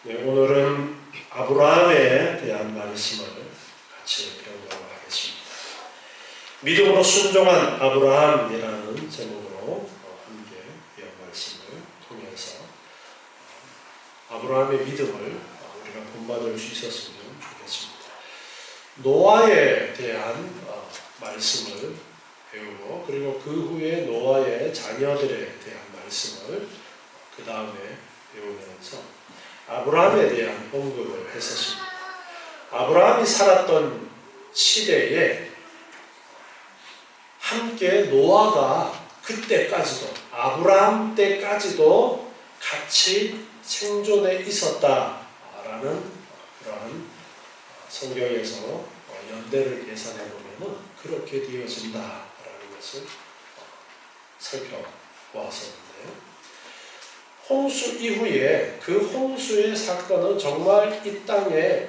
네, 오늘은 아브라함에 대한 말씀을 같이 배우도록 하겠습니다. 믿음으로 순종한 아브라함이라는 제목으로 함께 이 말씀을 통해서 아브라함의 믿음을 우리가 본받을 수 있었으면 좋겠습니다. 노아에 대한 말씀을 배우고, 그리고 그 후에 노아의 자녀들에 대한 말씀을 그 다음에 배우면서 아브라함에 대한 언급을 했었습니다. 아브라함이 살았던 시대에 함께 노아가 그때까지도, 아브라함 때까지도 같이 생존해 있었다라는 그러한 성경에서 연대를 계산해 보면 그렇게 되어진다라는 것을 살펴보았었는데요. 홍수 이후에 그 홍수의 사건은 정말 이 땅에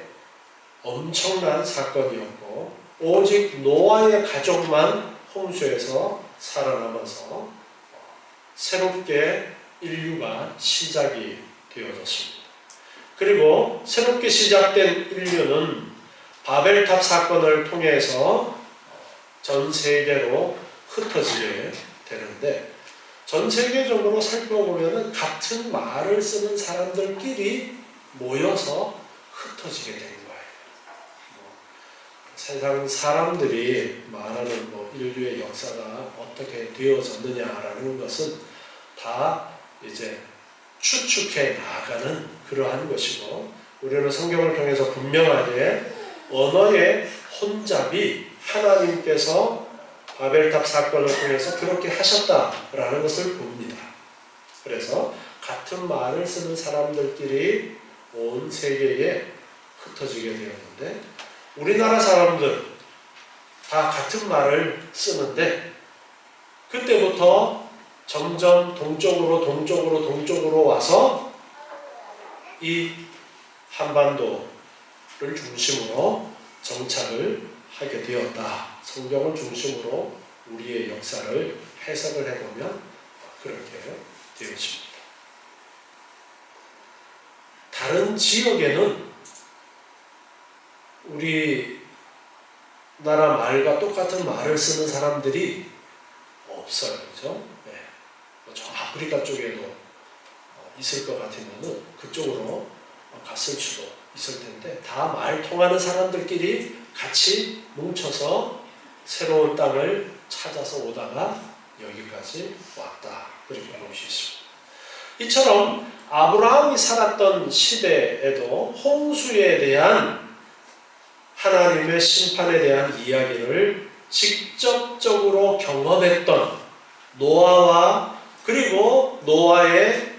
엄청난 사건이었고, 오직 노아의 가족만 홍수에서 살아남아서 새롭게 인류가 시작이 되어졌습니다. 그리고 새롭게 시작된 인류는 바벨탑 사건을 통해서 전 세계로 흩어지게 되는데, 전 세계적으로 살펴보면 같은 말을 쓰는 사람들끼리 모여서 흩어지게 된 거예요. 세상 사람들이 말하는 인류의 역사가 어떻게 되어졌느냐라는 것은 다 이제 추측해 나가는 그러한 것이고, 우리는 성경을 통해서 분명하게 언어의 혼잡이 하나님께서 바벨탑 사건을 통해서 그렇게 하셨다라는 것을 봅니다. 그래서 같은 말을 쓰는 사람들끼리 온 세계에 흩어지게 되었는데, 우리나라 사람들 다 같은 말을 쓰는데, 그때부터 점점 동쪽으로 와서 이 한반도를 중심으로 정착을 하게 되었다. 성경을 중심으로 우리의 역사를 해석을 해보면 그렇게 되어집니다. 다른 지역에는 우리나라 말과 똑같은 말을 쓰는 사람들이 없어요. 그죠? 네. 저 아프리카 쪽에도 있을 것 같으면 그쪽으로 갔을 수도 있을 텐데, 다 말 통하는 사람들끼리 같이 뭉쳐서 새로운 땅을 찾아서 오다가 여기까지 왔다. 그렇게 볼 수 있습니다. 이처럼 아브라함이 살았던 시대에도 홍수에 대한 하나님의 심판에 대한 이야기를 직접적으로 경험했던 노아와, 그리고 노아의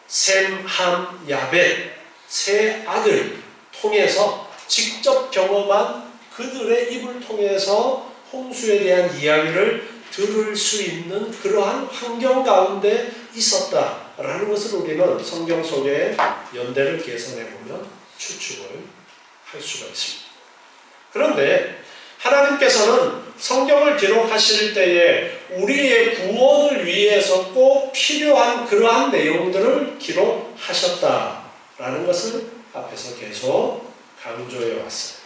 셈, 함, 야벳 세 아들 통해서 직접 경험한 그들의 입을 통해서 홍수에 대한 이야기를 들을 수 있는 그러한 환경 가운데 있었다라는 것을 우리는 성경 속에 연대를 계산해 보면 추측을 할 수가 있습니다. 그런데 하나님께서는 성경을 기록하실 때에 우리의 구원을 위해서 꼭 필요한 그러한 내용들을 기록하셨다라는 것을 앞에서 계속 강조해 왔어요.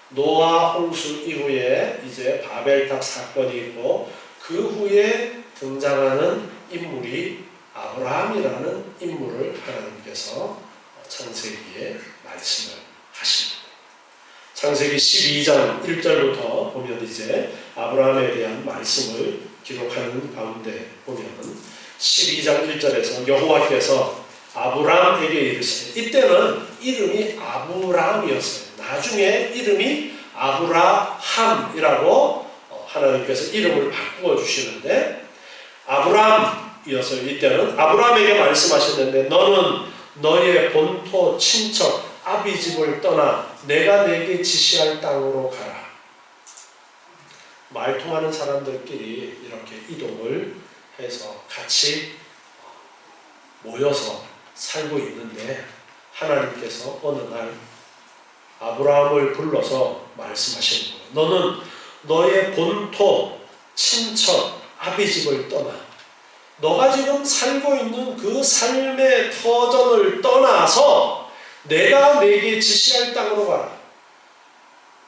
노아 홍수 이후에 이제 바벨탑 사건이 있고, 그 후에 등장하는 인물이 아브라함이라는 인물을 하나님께서 창세기에 말씀을 하십니다. 창세기 12장 1절부터 보면 이제 아브라함에 대한 말씀을 기록하는 가운데 보면 12장 1절에서 여호와께서 아브라함에게 이르시되, 이때는 이름이 아브라함이었어요. 나중에 이름이 아브라함이라고 하나님께서 이름을 바꾸어 주시는데, 아브라함이었어요. 이때는 아브라함에게 말씀하셨는데, 너는 너의 본토 친척 아비집을 떠나 내가 내게 지시할 땅으로 가라. 말통하는 사람들끼리 이렇게 이동을 해서 같이 모여서 살고 있는데, 하나님께서 어느 날 아브라함을 불러서 말씀하시는 거예요. 너는 너의 본토 친척 아비집을 떠나 너가 지금 살고 있는 그 삶의 터전을 떠나서 내가 내게 지시할 땅으로 가라.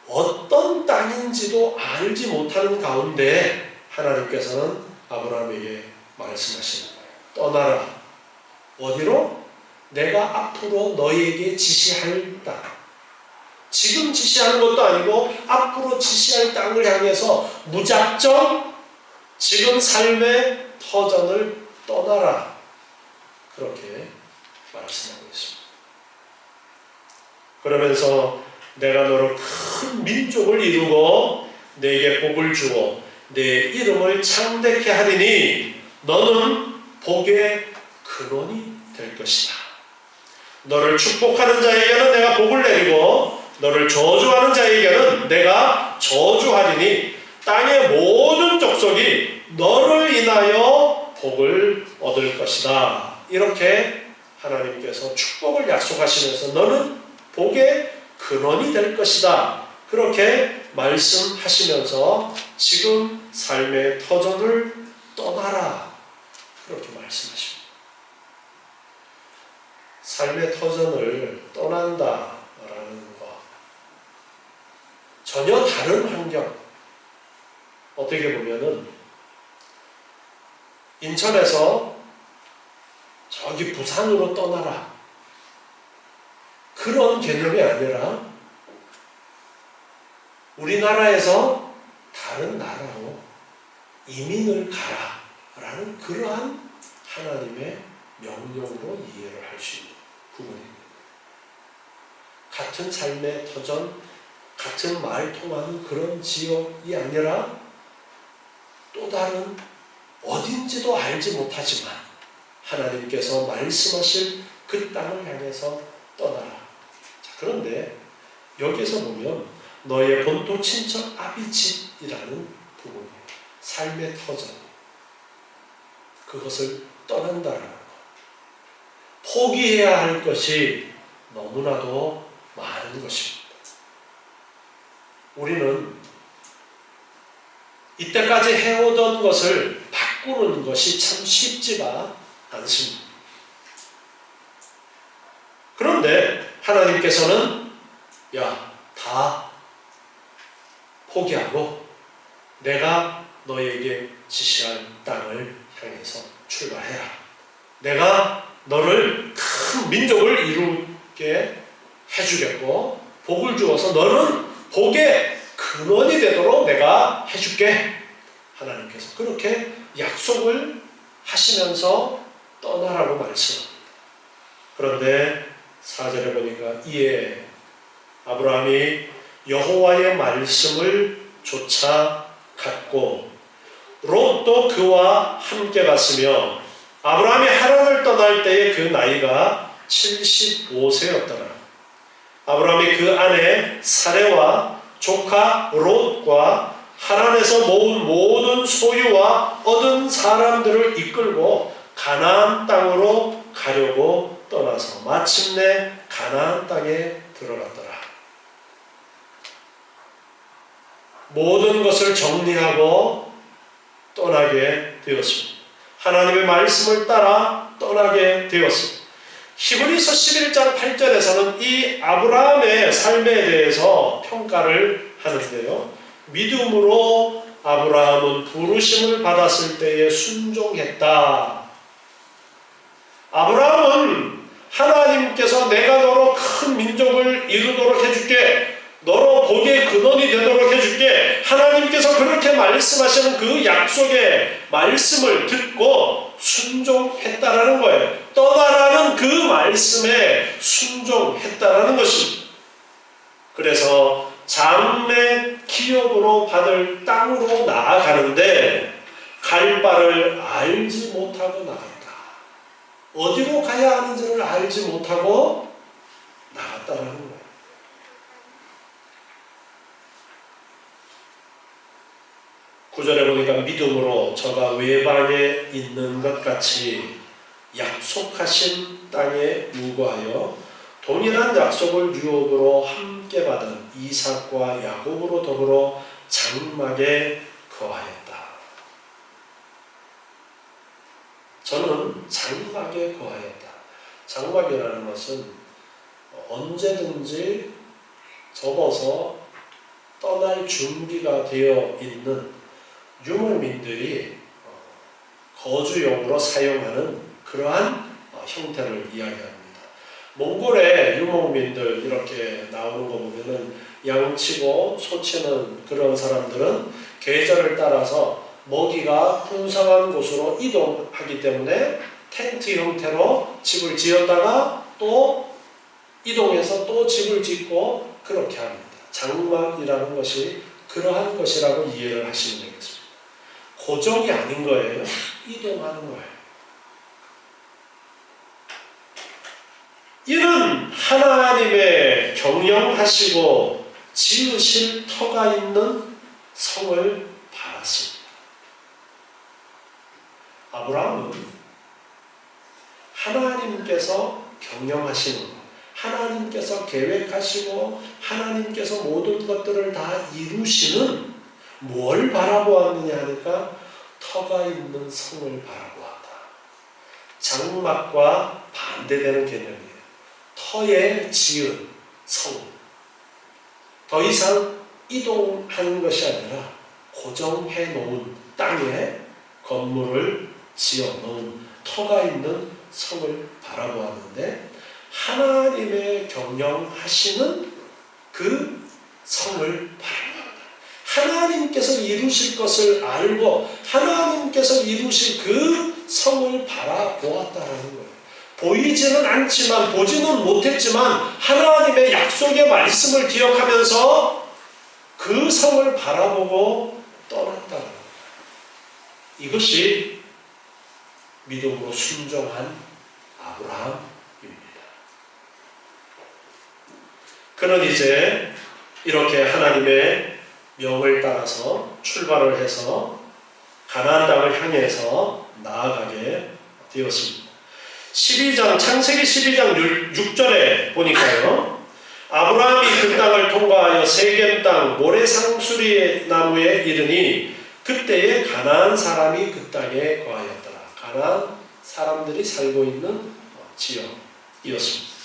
어떤 땅인지도 알지 못하는 가운데 하나님께서는 아브라함에게 말씀하시는 거예요. 떠나라. 어디로? 내가 앞으로 너에게 지시할 땅. 지금 지시하는 것도 아니고 앞으로 지시할 땅을 향해서 무작정 지금 삶의 터전을 떠나라. 그렇게 말씀하고 있습니다. 그러면서 내가 너로 큰 민족을 이루고 내게 복을 주어 내 이름을 창대케 하리니 너는 복의 근원이 될 것이다. 너를 축복하는 자에게는 내가 복을 내리고 너를 저주하는 자에게는 내가 저주하리니 땅의 모든 족속이 너를 인하여 복을 얻을 것이다. 이렇게 하나님께서 축복을 약속하시면서 너는 복의 근원이 될 것이다. 그렇게 말씀하시면서 지금 삶의 터전을 떠나라. 그렇게 말씀하십니다. 삶의 터전을 떠난다라는 것. 전혀 다른 환경. 어떻게 보면은 인천에서 저기 부산으로 떠나라. 그런 개념이 아니라 우리나라에서 다른 나라로 이민을 가라 라는 그러한 하나님의 명령으로 이해를 할 수 있는 부분입니다. 같은 삶의 터전, 같은 말 통하는 그런 지역이 아니라 또 다른 어딘지도 알지 못하지만 하나님께서 말씀하실 그 땅을 향해서 떠나라. 자, 그런데 여기서 보면 너의 본토 친척 아비집이라는 부분이에요. 삶의 터전. 그것을 떠난다라는 것. 포기해야 할 것이 너무나도 많은 것입니다. 우리는 이때까지 해오던 것을 바꾸는 것이 참 쉽지가 않습니다. 그런데 하나님께서는 다 포기하고 내가 너에게 지시할 땅을 향해서 출발해라. 내가 너를 큰 민족을 이루게 해주겠고 복을 주어서 너는 복의 근원이 되도록 내가 해줄게. 하나님께서 그렇게 약속을 하시면서 떠나라고 말씀합니다. 그런데 4절에 보니까 이에 아브라함이 여호와의 말씀을 쫓아갔고 롯도 그와 함께 갔으며 아브라함이 하란을 떠날 때에 그 나이가 75세였더라. 아브라함이 그 아내 사레와 조카 롯과 하란에서 모은 모든 소유와 얻은 사람들을 이끌고 가나안 땅으로 가려고 떠나서 마침내 가나안 땅에 들어갔더라. 모든 것을 정리하고 떠나게 되었습니다. 하나님의 말씀을 따라 떠나게 되었습니다. 히브리서 11장 8절에서는 이 아브라함의 삶에 대해서 평가를 하는데요. 믿음으로 아브라함은 부르심을 받았을 때에 순종했다. 아브라함은 하나님께서 내가 너로 큰 민족을 이루도록 해줄게, 너로 복의 근원이 되도록 해줄게, 하나님께서 그렇게 말씀하시는 그 약속의 말씀을 듣고 순종했다라는 거예요. 떠나라는 그 말씀에 순종했다라는 것입니다. 그래서 장래 기업으로 받을 땅으로 나아가는데 갈 바를 알지 못하고 나갔다. 어디로 가야 하는지를 알지 못하고 나갔다라는 거예요. 구절에 보니까 믿음으로 저가 외방에 있는 것 같이 약속하신 땅에 유고하여 동일한 약속을 유업으로 함께 받은 이삭과 야곱으로 더불어 장막에 거하였다. 저는 장막에 거하였다. 장막이라는 것은 언제든지 접어서 떠날 준비가 되어 있는 유목민들이 거주용으로 사용하는 그러한 형태를 이야기합니다. 몽골의 유목민들 이렇게 나오는 거 보면은 양치고 소치는 그런 사람들은 계절을 따라서 먹이가 풍성한 곳으로 이동하기 때문에 텐트 형태로 집을 지었다가 또 이동해서 또 집을 짓고 그렇게 합니다. 장막이라는 것이 그러한 것이라고 이해를 하시면 되겠습니다. 고정이 아닌 거예요. 이동하는 거예요. 이는 하나님의 경영하시고 지으실 터가 있는 성을 바랐습니다. 아브라함은 하나님께서 경영하시는 것, 하나님께서 계획하시고 하나님께서 모든 것들을 다 이루시는 뭘 바라보았느냐 하니까 터가 있는 성을 바라보았다. 장막과 반대되는 개념이에요. 터에 지은 성. 더 이상 이동하는 것이 아니라 고정해 놓은 땅에 건물을 지어 놓은 터가 있는 성을 바라보았는데 하나님의 경영하시는 그 성을 바라보았다. 하나님께서 이루실 것을 알고 하나님께서 이루실 그 성을 바라보았다라는 거예요. 보이지는 않지만 보지는 못했지만 하나님의 약속의 말씀을 기억하면서 그 성을 바라보고 떠났다는 거예요. 이것이 믿음으로 순종한 아브라함입니다. 그는 이제 이렇게 하나님의 명을 따라서 출발을 해서 가나안 땅을 향해서 나아가게 되었습니다. 창세기 12장 6절에 보니까요. 아브라함이 그 땅을 통과하여 세겜 땅 모래상수리 나무에 이르니 그때에 가나안 사람이 그 땅에 거하였더라. 가나안 사람들이 살고 있는 지역이었습니다.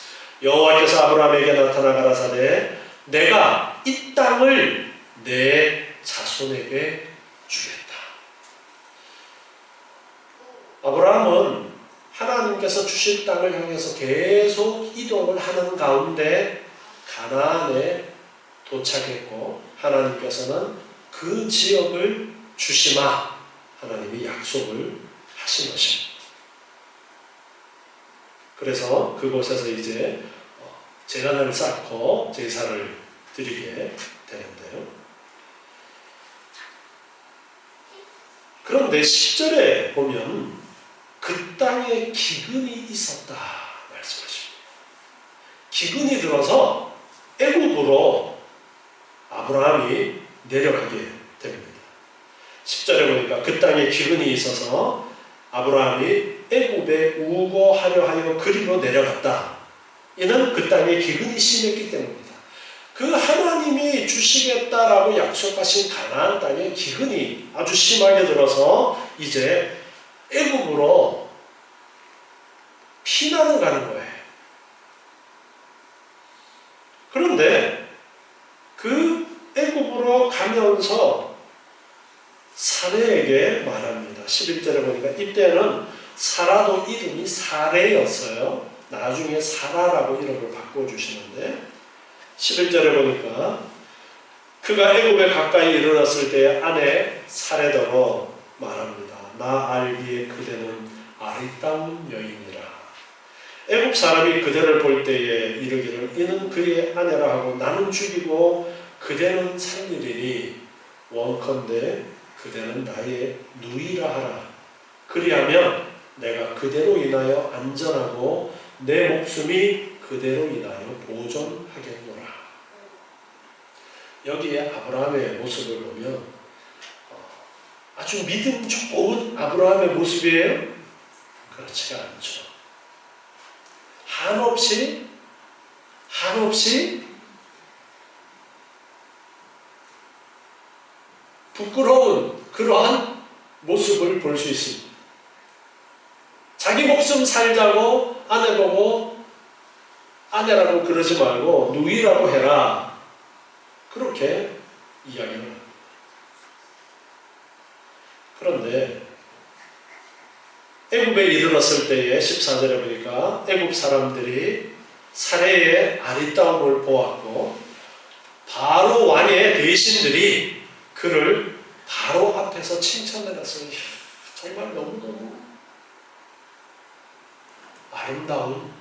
여호와께서 아브라함에게 나타나 가라사대 내가 이 땅을 내 자손에게 주겠다. 아브라함은 하나님께서 주실 땅을 향해서 계속 이동을 하는 가운데 가나안에 도착했고 하나님께서는 그 지역을 주시마 하나님이 약속을 하신 것입니다. 그래서 그곳에서 이제 제단을 쌓고 제사를 드리게 되는데요. 그런데 10절에 보면 그 땅에 기근이 있었다 말씀하십니다. 기근이 들어서 애굽으로 아브라함이 내려가게 됩니다. 10절에 보니까 그 땅에 기근이 있어서 아브라함이 애굽에 우거하려 하여 그리로 내려갔다. 이는 그 땅에 기근이 심했기 때문입니다. 그 하나님이 주시겠다라고 약속하신 가나안 땅에 기근이 아주 심하게 들어서 이제 애굽으로 피난을 가는 거예요. 그런데 그 애굽으로 가면서 사레에게 말합니다. 11절에 보니까 이때는 사라도 이름이 사레였어요. 나중에 사라라고 이름을 바꿔주시는데 11절에 보니까 그가 애굽에 가까이 이르렀을 때 아내 사레더러 말합니다. 나 알기에 그대는 아리따운 여인이라. 애굽 사람이 그대를 볼 때에 이르기를 이는 그의 아내라 하고 나는 죽이고 그대는 살리리니 원컨대 그대는 나의 누이라 하라. 그리하면 내가 그대로 인하여 안전하고 내 목숨이 그대로 인하여 보존하겠노라. 여기에 아브라함의 모습을 보면 아주 믿음 좋은 아브라함의 모습이에요? 그렇지가 않죠. 한없이 부끄러운 그러한 모습을 볼 수 있습니다. 자기 목숨 살자고 아내 보고 아내라고 그러지 말고 누이라고 해라. 그렇게 이야기를 합니다. 그런데 애굽에 이르렀을 때에 14절에 보니까 애굽 사람들이 사례의 아리따움을 보았고 바로 왕의 대신들이 그를 바로 앞에서 칭찬해놨어요. 정말 너무너무 아름다운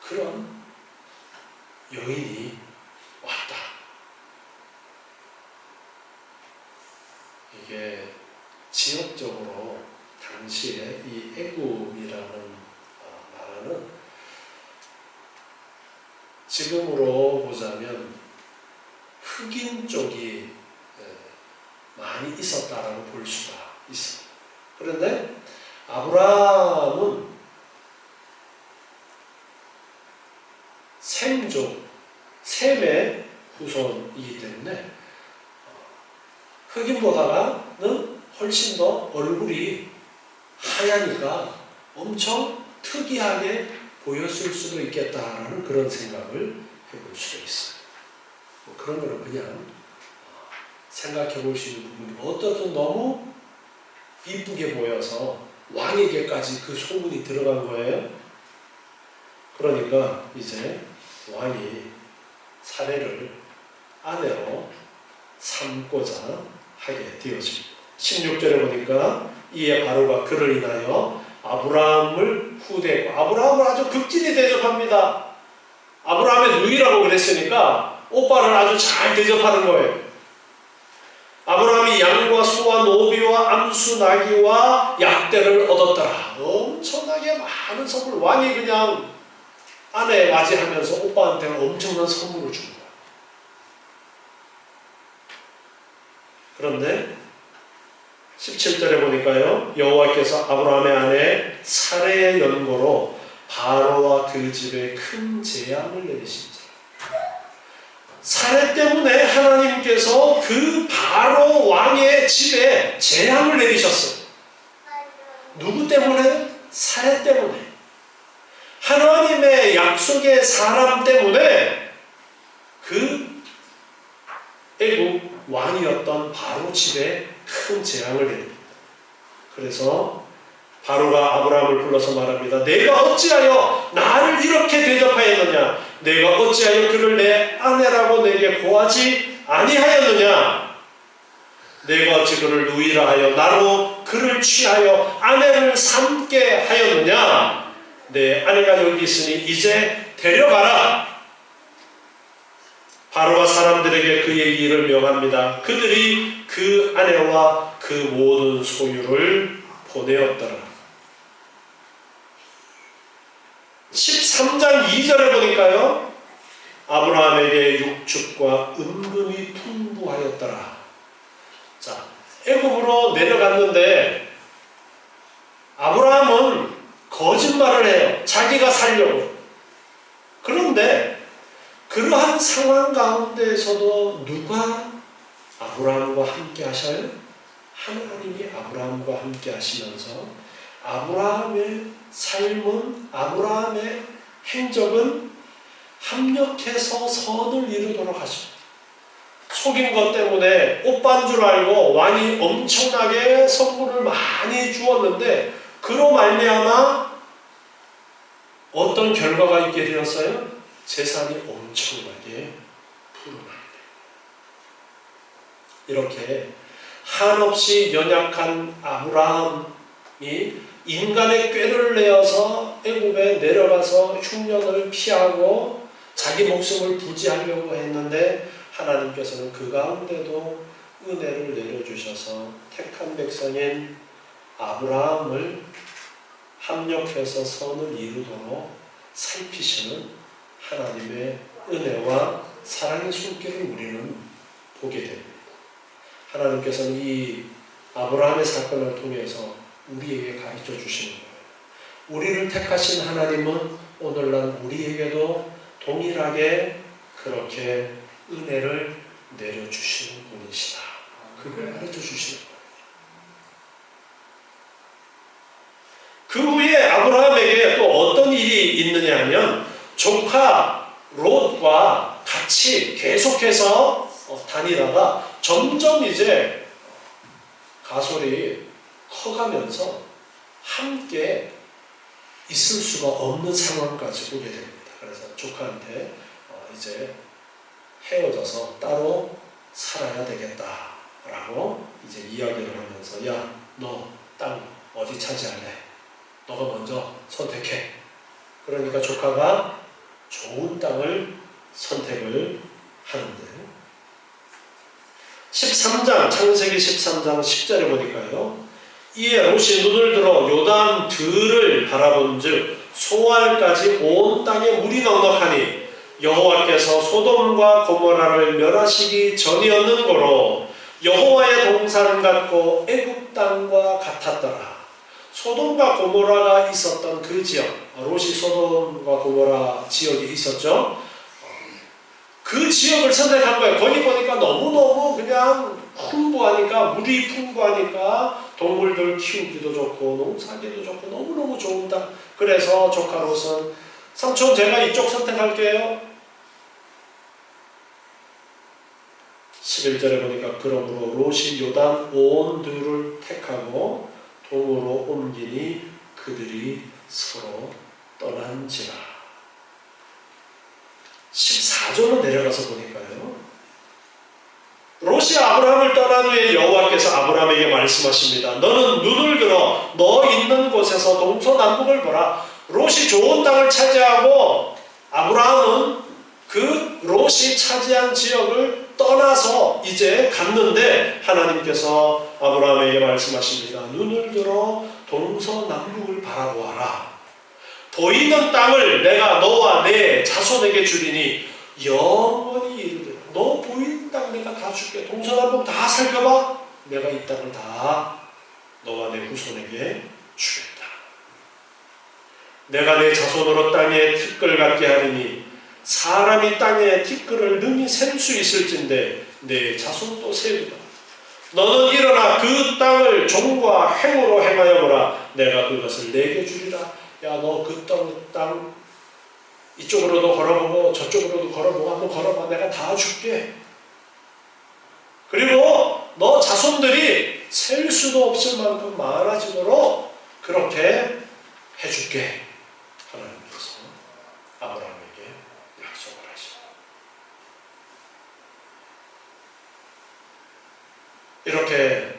그런 여인이 왔다. 이게 지역적으로 당시에 이 애굽이라는 나라는 지금으로 보자면 흑인 쪽이 많이 있었다라고 볼 수가 있어요. 그런데 아브라함은 셈족, 셈의 후손이기 때문에 흑인보다는 훨씬 더 얼굴이 하얘니까 엄청 특이하게 보였을 수도 있겠다라는 그런 생각을 해볼 수도 있어요. 뭐 그런 거는 그냥 생각해 볼 수 있는 부분이고 어떻든 너무 이쁘게 보여서 왕에게까지 그 소문이 들어간 거예요. 그러니까 이제 왕이 사례를 아내로 삼고자 하게 되어집니다. 16절에 보니까 이에 바로가 그를 인하여 아브라함을 후대했고 아브라함을 아주 극진히 대접합니다. 아브라함의 누이라고 그랬으니까 오빠를 아주 잘 대접하는 거예요. 아브라함이 양과 소와 노비와 암수 나귀와 약대를 얻었더라. 엄청나게 많은 선물. 왕이 그냥 아내 맞이하면서 오빠한테 엄청난 선물을 준 거야. 그런데 17절에 보니까요, 여호와께서 아브라함의 아내 사레의 연고로 바로와 그 집에 큰 재앙을 내리십니다. 사례 때문에 하나님께서 그 바로 왕의 집에 재앙을 내리셨어요. 누구 때문에? 사례 때문에. 하나님의 약속의 사람 때문에 그 애굽 왕이었던 바로 집에 큰 재앙을 내립니다. 그래서 바로가 아브라함을 불러서 말합니다. 내가 어찌하여 나를 이렇게 대접하였느냐? 내가 어찌하여 그를 내 아내라고 내게 고하지 아니하였느냐? 내가 어찌 그를 누이라 하여 나로 그를 취하여 아내를 삼게 하였느냐? 내 아내가 여기 있으니 이제 데려가라. 바로가 사람들에게 그의 일을 명합니다. 그들이 그 아내와 그 모든 소유를 보내었더라. 13장 2절에 보니까요, 아브라함에게 육축과 은금이 풍부하였더라. 자, 애굽으로 내려갔는데 아브라함은 거짓말을 해요. 자기가 살려고. 그런데 그러한 상황 가운데에서도 누가 아브라함과 함께 하셔요? 하나님이 아브라함과 함께 하시면서 아브라함의 삶은, 아브라함의 행적은 합력해서 선을 이루도록 하십니다. 속인 것 때문에 오빠인 줄 알고 왕이 엄청나게 선물을 많이 주었는데 그로 말미암아 어떤 결과가 있게 되었어요? 재산이 엄청나게 불어나게 됩니다. 이렇게 한없이 연약한 아브라함이 인간의 꾀를 내어서 애굽에 내려가서 흉년을 피하고 자기 목숨을 부지하려고 했는데 하나님께서는 그 가운데도 은혜를 내려주셔서 택한 백성인 아브라함을 합력해서 선을 이루도록 살피시는 하나님의 은혜와 사랑의 손길을 우리는 보게 됩니다. 하나님께서는 이 아브라함의 사건을 통해서 우리에게 가르쳐 주시는 거예요. 우리를 택하신 하나님은 오늘날 우리에게도 동일하게 그렇게 은혜를 내려주시는 분이시다. 그걸 가르쳐 주시는 거예요. 그 후에 아브라함에게 또 어떤 일이 있느냐 하면 조카 롯과 같이 계속해서 다니다가 점점 이제 가솔이 커가면서 함께 있을 수가 없는 상황까지 오게 됩니다. 그래서 조카한테 이제 헤어져서 따로 살아야 되겠다라고 이제 이야기를 하면서 야, 너 땅 어디 차지할래? 너가 먼저 선택해. 그러니까 조카가 좋은 땅을 선택을 하는데 13장 창세기 13장 10절에 보니까요. 이에 롯이 눈을 들어 요단 들을 바라본즉 소알까지 온 땅에 물이 넉넉하니 여호와께서 소돔과 고모라를 멸하시기 전이었는 고로 여호와의 동산 같고 애굽 땅과 같았더라. 소돔과 고모라가 있었던 그 지역, 롯이 소돔과 고모라 지역에 있었죠. 그 지역을 선택한 거예요. 거기 보니까 너무너무 그냥 풍부하니까, 물이 풍부하니까 동물들 키우기도 좋고 농사기도 좋고 너무너무 좋은 땅. 그래서 조카 롯은 삼촌 제가 이쪽 선택할게요. 11절에 보니까 그러므로 롯이 요단 온 들을 택하고 동으로 옮기니 그들이 서로 떠난지라. 14절로 내려가서 보니까요. 롯이 아브라함을 떠난 후에 여호와께서 아브라함에게 말씀하십니다. 너는 눈을 들어 너 있는 곳에서 동서남북을 보라. 롯이 좋은 땅을 차지하고 아브라함은 그 롯이 차지한 지역을 떠나서 이제 갔는데 하나님께서 아브라함에게 말씀하십니다. 눈을 들어 동서남북을 바라보아라. 보이는 땅을 내가 너와 내 자손에게 주리니 영원히 이르리라. 너 보이는 땅 내가 다 줄게. 동서남북 다 살펴봐. 내가 이 땅을 다 너와 내 후손에게 주겠다. 내가 내 자손으로 땅에 티끌 같게 하리니 사람이 땅에 티끌을 능히 셀 수 있을진데 내 자손도 세우리라. 너는 일어나 그 땅을 종과 행으로 행하여 보라. 내가 그것을 내게 주리라. 야, 너 그 땅 이쪽으로도 걸어보고 저쪽으로도 걸어보고 한번 걸어봐. 내가 다 줄게. 그리고 너 자손들이 셀 수도 없을 만큼 많아지도록 그렇게 해줄게. 하나님께서 아브라함에게 약속을 하십니다. 이렇게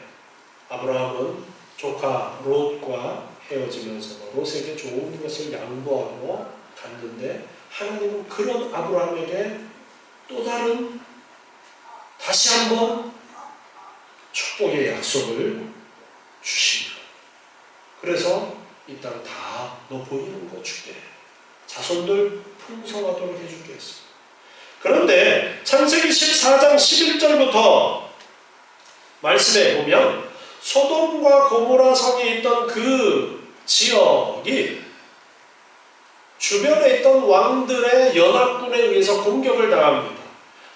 아브라함은 조카 롯과 헤어지면서 롯에게 좋은 것을 양보하고 갔는데 하나님은 그런 아브라함에게 또 다른 다시 한번 축복의 약속을 주십니다. 그래서 이 땅 다 너 보이는 거 줄게. 자손들 풍성하도록 해줄게 했어요. 그런데 창세기 14장 11절부터 말씀에 보면 소돔과 고모라 성이 있던 그 지역이 주변에 있던 왕들의 연합군에 의해서 공격을 당합니다.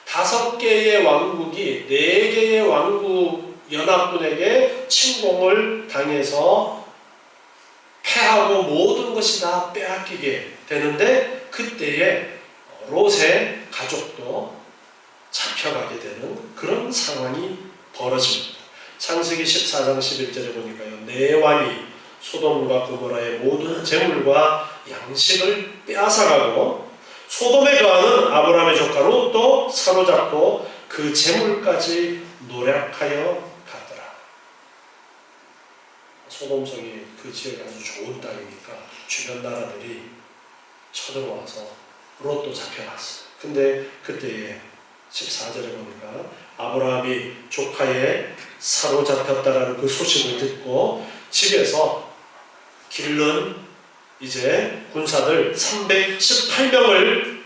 5개의 왕국이 4개의 왕국 연합군에게 침공을 당해서 패하고 모든 것이 다 빼앗기게 되는데 그때에 롯의 가족도 잡혀가게 되는 그런 상황이 벌어집니다. 창세기 14장 11절에 보니까요. 네 왕이 소돔과 고모라의 모든 재물과 양식을 빼앗아가고 소돔에 거하는 아브라함의 조카 롯도 사로잡고 그 재물까지 노략하여 갔더라. 소돔성이 그 지역이 아주 좋은 땅이니까 주변 나라들이 쳐들어와서 롯도 잡혀갔어요. 근데 그때에 14절에 보니까 아브라함이 조카에 사로잡혔다라는 그 소식을 듣고 집에서 기른 이제 군사들 318명을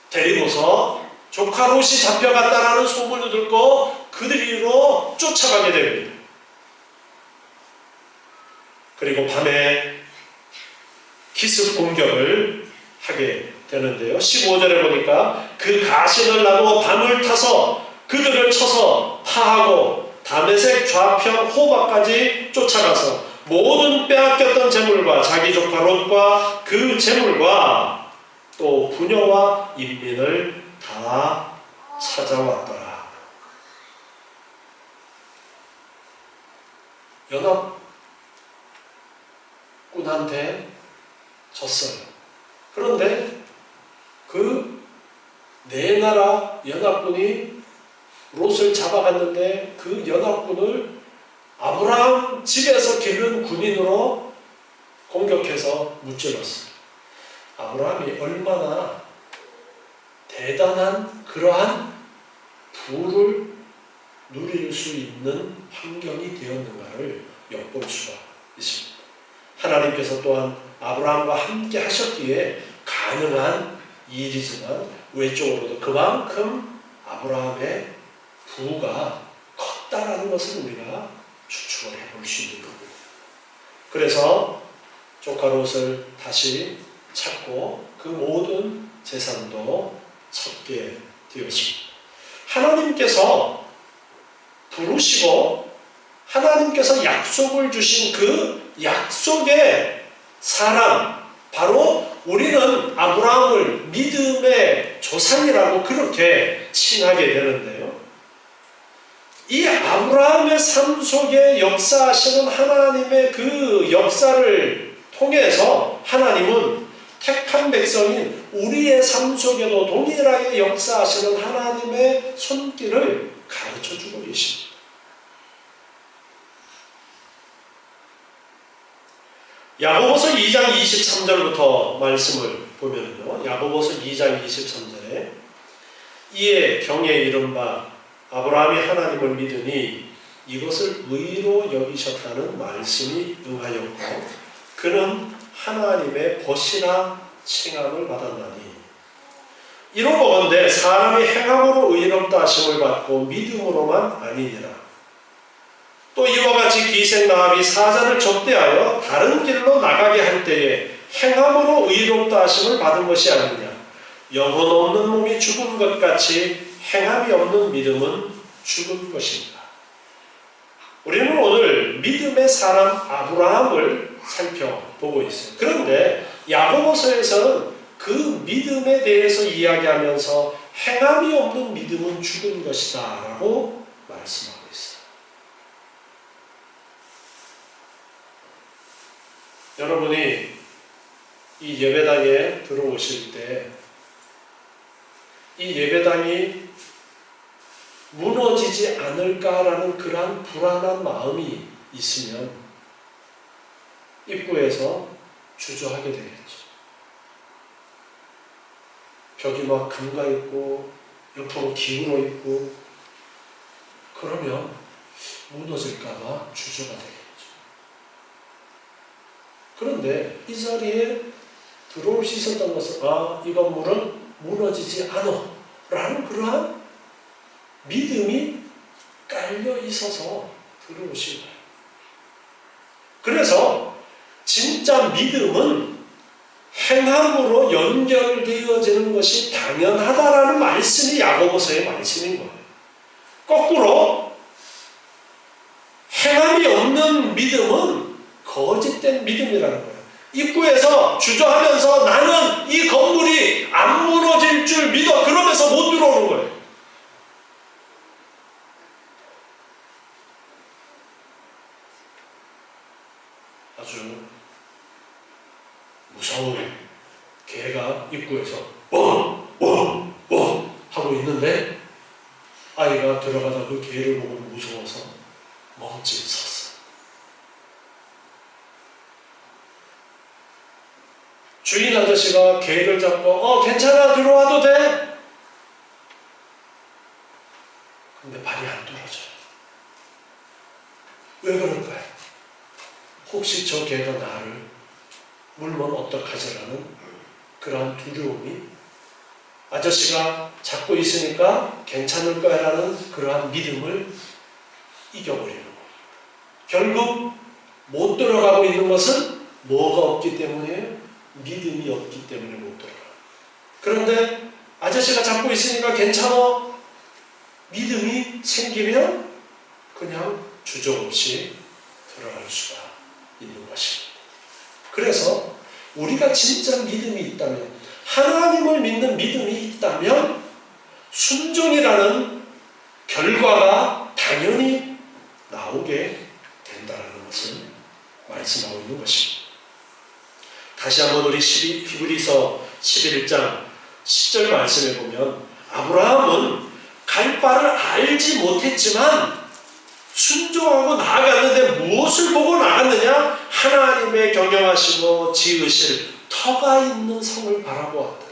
데리고서 조카 롯이 잡혀갔다라는 소문을 듣고 그들이로 쫓아가게 됩니다. 그리고 밤에 기습 공격을 하게 되는데요. 15절에 보니까 그 가신을 나누어 밤을 타서 그들을 쳐서 파하고 다메섹 좌편 호바까지 쫓아가서 모든 빼앗겼던 재물과 자기 조카 롯과 그 재물과 또 부녀와 인민을 다 찾아왔더라. 연합군한테 졌어요. 그런데 그 네 나라 연합군이 롯을 잡아갔는데 그 연합군을 아브라함 집에서 기른 군인으로 공격해서 무찔렀어요. 아브라함이 얼마나 대단한 그러한 부를 누릴 수 있는 환경이 되었는가를 엿볼 수가 있습니다. 하나님께서 또한 아브라함과 함께 하셨기에 가능한 일이지만 외적으로도 그만큼 아브라함의 부가 컸다라는 것을 우리가 추측을 해볼 수 있는 겁니다. 그래서 조카 롯을 다시 찾고 그 모든 재산도 찾게 되었습니다. 하나님께서 부르시고 하나님께서 약속을 주신 그 약속의 사람, 바로 우리는 아브라함을 믿음의 조상이라고 그렇게 칭하게 되는데요. 이 아브라함의 삶 속에 역사하시는 하나님의 그 역사를 통해서 하나님은 택한 백성인 우리의 삶 속에도 동일하게 역사하시는 하나님의 손길을 가르쳐주고 계십니다. 야고보서 2장 23절부터 말씀을 보면요. 야고보서 2장 23절에 이에 경에 이른 바 아브라함이 하나님을 믿으니 이것을 의로 여기셨다는 말씀이 응하였고 그는 하나님의 벗이나 칭함을 받았나니 이로보건대 사람이 행함으로 의롭다 하심을 받고 믿음으로만 아니니라. 또 이와 같이 기생 라합이 사자를 접대하여 다른 길로 나가게 할 때에 행함으로 의롭다 하심을 받은 것이 아니냐. 영혼 없는 몸이 죽은 것 같이 행함이 없는 믿음은 죽은 것입니다. 우리는 오늘 믿음의 사람 아브라함을 살펴보고 있어요. 그런데 야고보서에서는 그 믿음에 대해서 이야기하면서 행함이 없는 믿음은 죽은 것이다 라고 말씀하고 있어요. 여러분이 이 예배당에 들어오실 때 이 예배당이 무너지지 않을까라는 그러한 불안한 마음이 있으면 입구에서 주저하게 되겠죠. 벽이 막 금가 있고 옆으로 기울어 있고 그러면 무너질까봐 주저가 되겠죠. 그런데 이 자리에 들어올 수 있었던 것은 이 건물은 무너지지 않아 라는 그러한 믿음이 깔려 있어서 들어오신 거예요. 그래서 진짜 믿음은 행함으로 연결되어지는 것이 당연하다라는 말씀이 야고보서의 말씀인 거예요. 거꾸로 행함이 없는 믿음은 거짓된 믿음이라는 거예요. 입구에서 주저하면서 나는 이 건물이 안 무너질 줄 믿어 그러면서 못 들어오는 거예요. 아주 무서운 개가 입구에서 하고 있는데 아이가 들어가다 그 개를 보고 무서워서 멈칫 섰어. 주인 아저씨가 개를 잡고 괜찮아 들어와도 돼. 근데 발이 안 떨어져요. 왜 그럴까요? 혹시 저 개가 나를 물면 어떡하지라는 그러한 두려움이 아저씨가 잡고 있으니까 괜찮을 거야라는 그러한 믿음을 이겨버리는 거예요. 결국 못 들어가고 있는 것은 뭐가 없기 때문이에요? 믿음이 없기 때문에 못 들어가요. 그런데 아저씨가 잡고 있으니까 괜찮아. 믿음이 생기면 그냥 주저없이 들어갈 수가 있는 것입니다. 그래서 우리가 진짜 믿음이 있다면, 하나님을 믿는 믿음이 있다면 순종이라는 결과가 당연히 나오게 된다는 것을 말씀하고 있는 것입니다. 다시 한번 우리 히브리서 11장 10절 말씀에 보면, 아브라함은 갈 바를 알지 못했지만 순종하고 나아갔는데 무엇을 보고 나갔느냐? 하나님의 경영하시고 지으실 터가 있는 성을 바라보았다.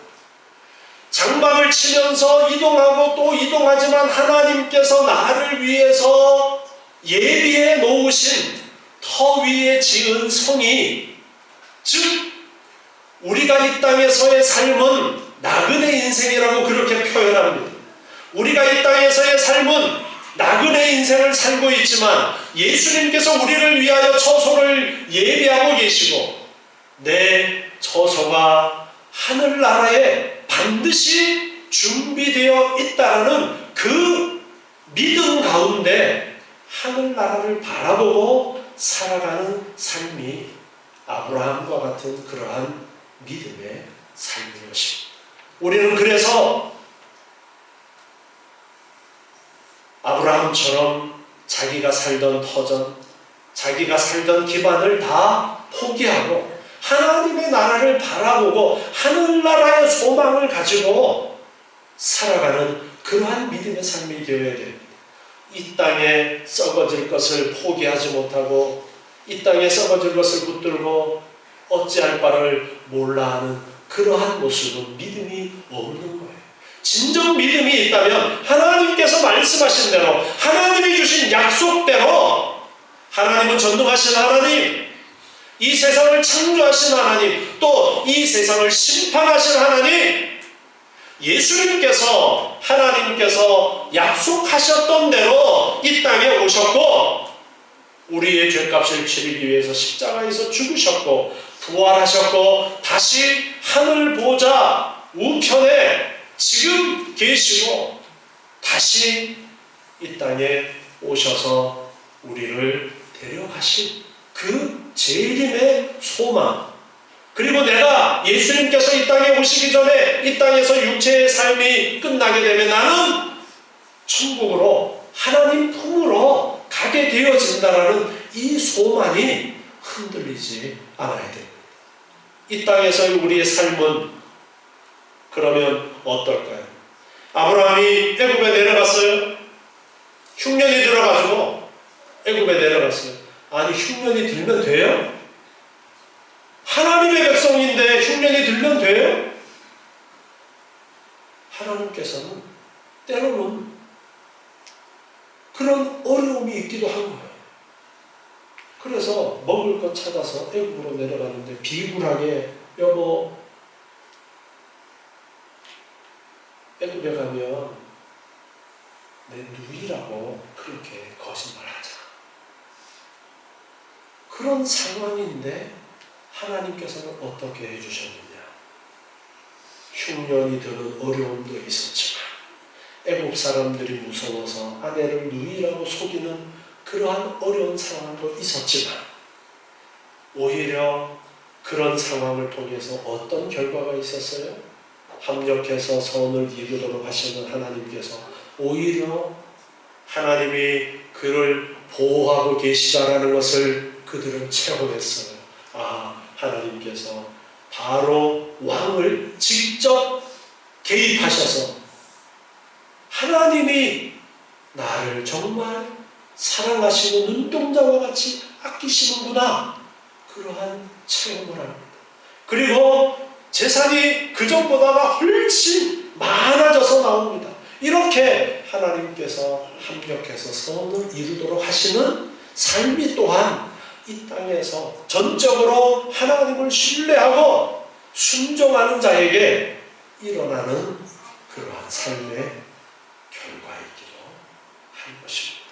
장막을 치면서 이동하고 또 이동하지만 하나님께서 나를 위해서 예비해 놓으신 터 위에 지은 성이, 즉 우리가 이 땅에서의 삶은 나그네 인생이라고 그렇게 표현합니다. 우리가 이 땅에서의 삶은 나그네 인생을 살고 있지만 예수님께서 우리를 위하여 처소를 예비하고 계시고, 내 처소가 하늘나라에 반드시 준비되어 있다는 그 믿음 가운데 하늘나라를 바라보고 살아가는 삶이 아브라함과 같은 그러한 믿음의 삶인 것입니다. 우리는 그래서 아브라함처럼 자기가 살던 터전, 자기가 살던 기반을 다 포기하고 하나님의 나라를 바라보고 하늘나라의 소망을 가지고 살아가는 그러한 믿음의 삶이 되어야 됩니다. 이 땅에 썩어질 것을 포기하지 못하고 이 땅에 썩어질 것을 붙들고 어찌할 바를 몰라하는 그러한 모습은 믿음이 없는 거예요. 진정 믿음이 있다면 하나님께서 말씀하신 대로, 하나님이 주신 약속대로, 하나님은 전능하신 하나님, 이 세상을 창조하신 하나님, 또 이 세상을 심판하신 하나님, 예수님께서, 하나님께서 약속하셨던 대로 이 땅에 오셨고 우리의 죄값을 치르기 위해서 십자가에서 죽으셨고 부활하셨고 다시 하늘 보좌 우편에 지금 계시고 다시 이 땅에 오셔서 우리를 데려가실 그 재림의 소망, 그리고 내가 예수님께서 이 땅에 오시기 전에 이 땅에서 육체의 삶이 끝나게 되면 나는 천국으로 하나님 품으로 가게 되어진다라는 이 소망이 흔들리지 않아야 됩니다. 이 땅에서의 우리의 삶은 그러면 어떨까요? 아브라함이 애굽에 내려갔어요. 흉년이 들어가지고 애굽에 내려갔어요. 아니, 흉년이 들면 돼요? 하나님의 백성인데 흉년이 들면 돼요? 하나님께서는 때로는 그런 어려움이 있기도 한 거예요. 그래서 먹을 것 찾아서 애굽으로 내려가는데 비굴하게, 여보, 애굽에 가면 내 누이라고 그렇게 거짓말하자. 그런 상황인데 하나님께서는 어떻게 해주셨느냐? 흉년이 드는 어려움도 있었지만 애굽 사람들이 무서워서 아내를 누이라고 속이는 그러한 어려운 상황도 있었지만 오히려 그런 상황을 통해서 어떤 결과가 있었어요? 합력해서 선을 이루도록 하시는 하나님께서 오히려 하나님이 그를 보호하고 계시다라는 것을 그들은 체험했어요. 아, 하나님께서 바로 왕을 직접 개입하셔서 하나님이 나를 정말 사랑하시고 눈동자와 같이 아끼시는구나, 그러한 체험을 합니다. 그리고 재산이 그전보다가 훨씬 많아져서 나옵니다. 이렇게 하나님께서 합력해서 선을 이루도록 하시는 삶이 또한 이 땅에서 전적으로 하나님을 신뢰하고 순종하는 자에게 일어나는 그러한 삶의 결과이기도 한 것입니다.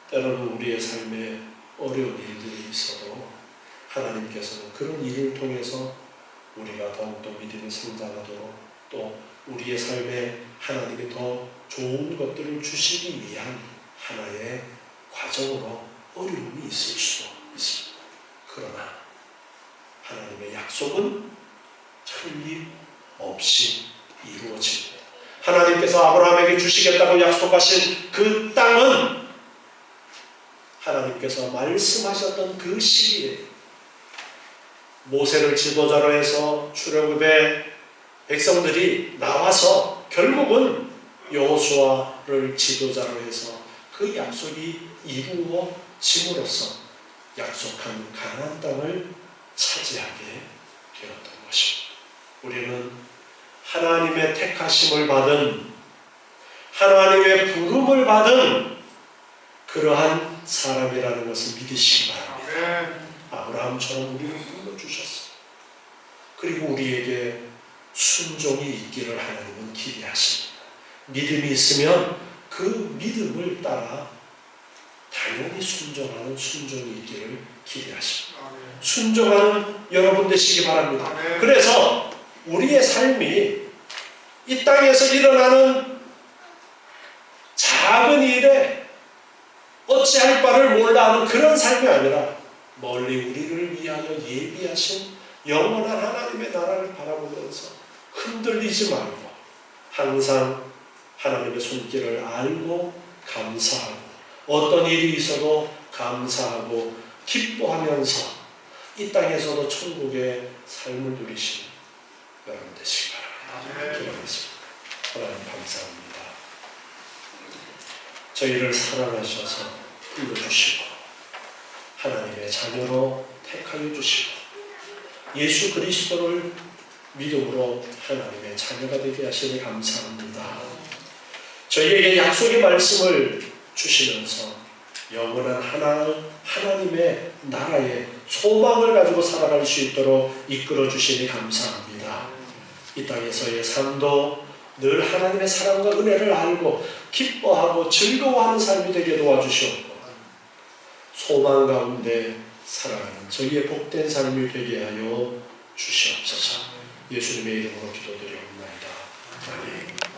때로는 우리의 삶에 어려운 일들이 있어도 하나님께서는 그런 일을 통해서 우리가 더욱더 믿음이 성장하도록, 또 우리의 삶에 하나님이 더 좋은 것들을 주시기 위한 하나의 과정으로 어려움이 있을 수도 있습니다. 그러나 하나님의 약속은 틀림없이 이루어집니다. 하나님께서 아브라함에게 주시겠다고 약속하신 그 땅은 하나님께서 말씀하셨던 그 시기에 모세를 지도자로 해서 출애굽의 백성들이 나와서 결국은 여호수아를 지도자로 해서 그 약속이 이루어짐으로써 약속한 가나안 땅을 차지하게 되었던 것입니다. 우리는 하나님의 택하심을 받은, 하나님의 부름을 받은 그러한 사람이라는 것을 믿으시기 바랍니다. 아브라함처럼 우리를 불러주셨어요. 그리고 우리에게 순종이 있기를 하나님은 기대하십니다. 믿음이 있으면 그 믿음을 따라 당연히 순종하는 순종이 있기를 기대하십니다. 순종하는 여러분 되시기 바랍니다. 그래서 우리의 삶이 이 땅에서 일어나는 작은 일에 어찌할 바를 몰라 하는 그런 삶이 아니라 멀리 우리를 위하여 예비하신 영원한 하나님의 나라를 바라보면서 흔들리지 말고 항상 하나님의 손길을 알고 감사하고 어떤 일이 있어도 감사하고 기뻐하면서 이 땅에서도 천국의 삶을 누리시는 여러분 되시기 바랍니다. 기도하겠습니다. 하나님 감사합니다. 저희를 사랑하셔서 불러주시고 하나님의 자녀로 택하여 주시고 예수 그리스도를 믿음으로 하나님의 자녀가 되게 하시니 감사합니다. 저희에게 약속의 말씀을 주시면서 영원한 하나님의 나라의 소망을 가지고 살아갈 수 있도록 이끌어 주시니 감사합니다. 이 땅에서의 삶도 늘 하나님의 사랑과 은혜를 알고 기뻐하고 즐거워하는 삶이 되게 도와주시옵고 소망 가운데 살아가는 저희의 복된 삶이 되게 하여 주시옵소서. 예수님의 이름으로 기도드리옵나이다. 아멘.